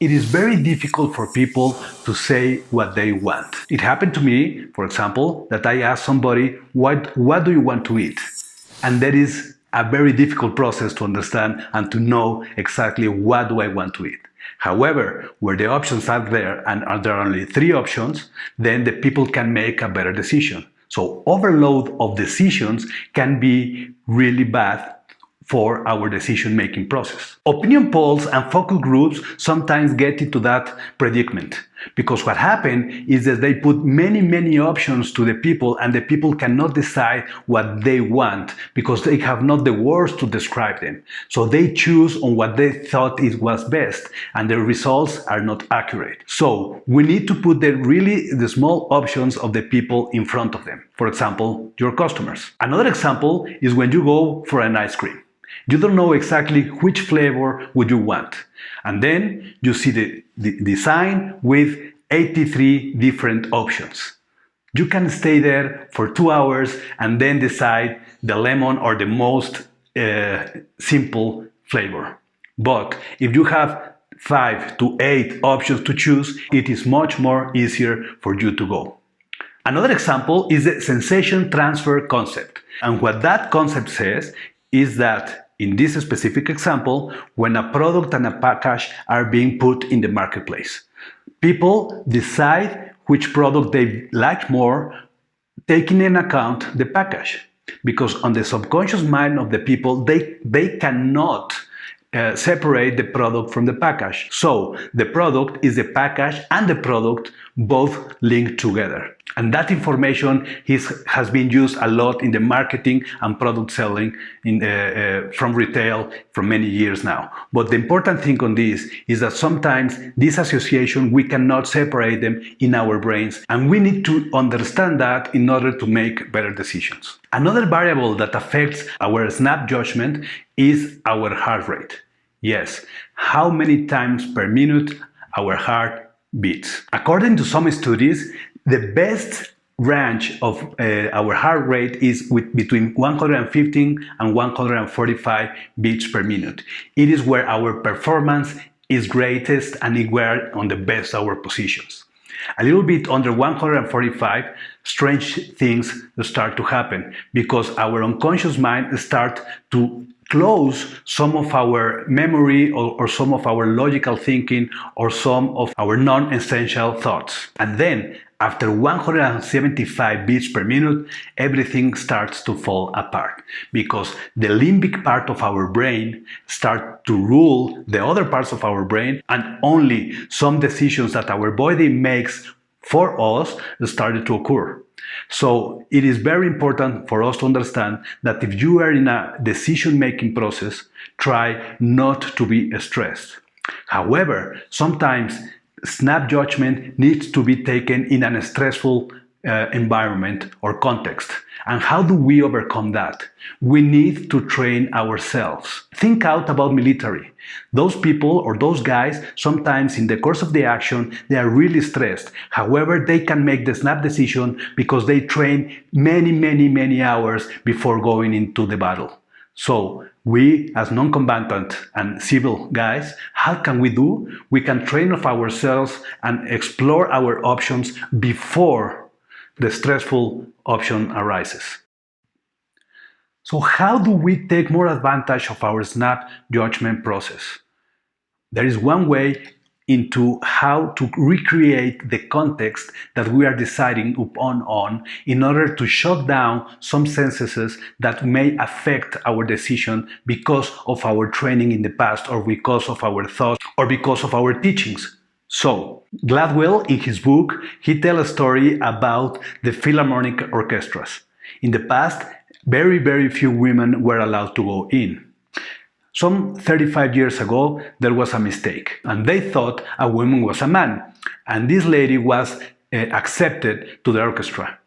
It is very difficult for people to say what they want. It happened to me, for example, that I asked somebody, what do you want to eat? And that is a very difficult process to understand and to know exactly what do I want to eat. However, where the options are there and there are only 3 options, then the people can make a better decision. So overload of decisions can be really bad for our decision-making process. Opinion polls and focus groups sometimes get into that predicament, because what happens is that they put many options to the people, and the people cannot decide what they want because they have not the words to describe them. So they choose on what they thought it was best, and the results are not accurate. So we need to put the small options of the people in front of them. For example, your customers. Another example is when you go for an ice cream. You don't know exactly which flavor would you want. And then you see the design with 83 different options. You can stay there for 2 hours and then decide the lemon or the most simple flavor. But if you have 5 to 8 options to choose, it is much more easier for you to go. Another example is the sensation transfer concept. And what that concept says is that in this specific example, when a product and a package are being put in the marketplace, people decide which product they like more, taking into account the package. Because on the subconscious mind of the people, they cannot separate the product from the package. So the product is the package and the product both linked together. And that information has been used a lot in the marketing and product selling from retail for many years now. But the important thing on this is that sometimes this association, we cannot separate them in our brains, and we need to understand that in order to make better decisions. Another variable that affects our snap judgment is our heart rate. Yes, how many times per minute our heart beats. According to some studies, the best range of our heart rate is between 115 and 145 beats per minute. It is where our performance is greatest and we're on the best our positions. A little bit under 145, strange things start to happen because our unconscious mind starts to close some of our memory or some of our logical thinking or some of our non-essential thoughts. And then after 175 beats per minute, everything starts to fall apart because the limbic part of our brain starts to rule the other parts of our brain, and only some decisions that our body makes for us started to occur. So it is very important for us to understand that if you are in a decision-making process, try not to be stressed. However, sometimes snap judgment needs to be taken in a stressful environment or context. And how do we overcome that? We need to train ourselves. Think out about military. Those people or those guys, sometimes in the course of the action, they are really stressed. However, they can make the snap decision because they train many hours before going into the battle. So we, as non-combatant and civil guys, how can we do? We can train of ourselves and explore our options before the stressful option arises. So how do we take more advantage of our snap judgment process? There is one way into how to recreate the context that we are deciding upon in order to shut down some senses that may affect our decision because of our training in the past or because of our thoughts or because of our teachings. So, Gladwell, in his book, he tells a story about the Philharmonic orchestras. In the past, very few women were allowed to go in. Some 35 years ago, there was a mistake, and they thought a woman was a man, and this lady was accepted to the orchestra.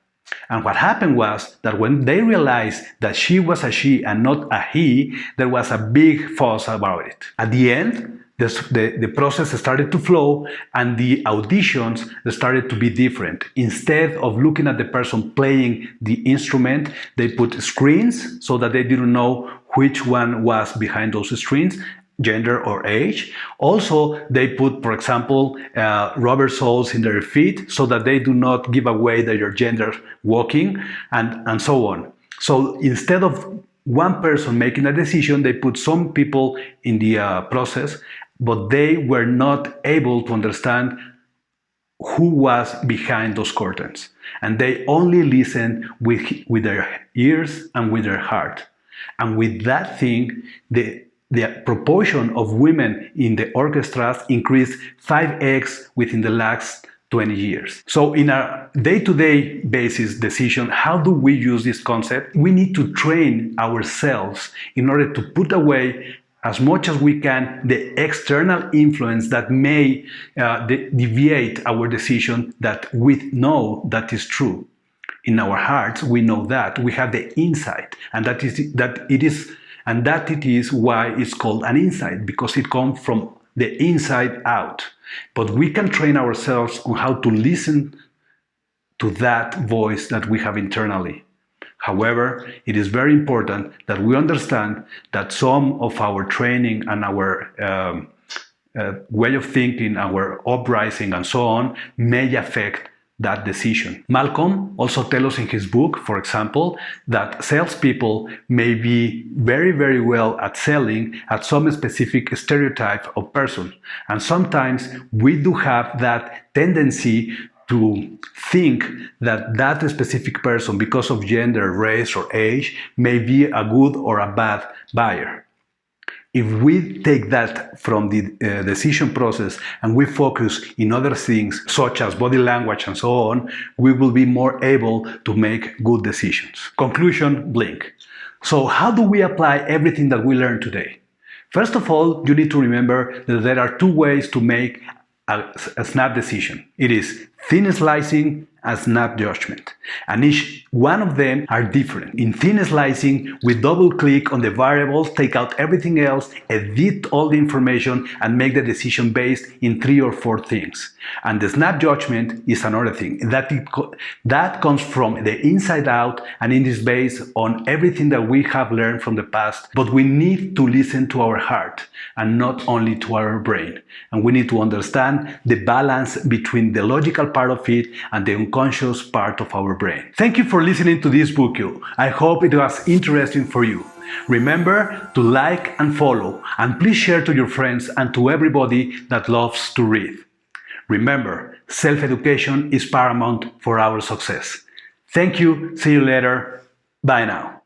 And what happened was that when they realized that she was a she and not a he, there was a big fuss about it. At the end, the process started to flow and the auditions started to be different. Instead of looking at the person playing the instrument, they put screens so that they didn't know which one was behind those screens, gender or age. Also, they put, for example, rubber soles in their feet so that they do not give away their gender walking, and so on. So instead of one person making a decision, they put some people in the process, but they were not able to understand who was behind those curtains. And they only listened with their ears and with their heart. And with that thing, the proportion of women in the orchestras increased 5x within the last 20 years. So in a day-to-day basis decision, how do we use this concept? We need to train ourselves in order to put away as much as we can the external influence that may deviate our decision that we know that is true. In our hearts, we know that we have the insight, and that it is why it's called an insight, because it comes from the inside out. But we can train ourselves on how to listen to that voice that we have internally. However, it is very important that we understand that some of our training and our way of thinking, our uprising, and so on, may affect that decision. Malcolm also tells us in his book, for example, that salespeople may be very, very well at selling at some specific stereotype of person. And sometimes we do have that tendency to think that that specific person, because of gender, race, or age, may be a good or a bad buyer. If we take that from the decision process and we focus in other things such as body language and so on, we will be more able to make good decisions. Conclusion, blink. So how do we apply everything that we learned today? First of all, you need to remember that there are two ways to make a snap decision. It is thin slicing and snap judgment. And each one of them are different. In thin slicing, we double click on the variables, take out everything else, edit all the information, and make the decision based in 3 or 4 things. And the snap judgment is another thing. That comes from the inside out, and it is based on everything that we have learned from the past. But we need to listen to our heart and not only to our brain. And we need to understand the balance between the logical part of it and the unconscious part of our brain. Thank you for listening to this Bookio. I hope it was interesting for you. Remember to like and follow, and please share to your friends and to everybody that loves to read. Remember, self-education is paramount for our success. Thank you. See you later. Bye now.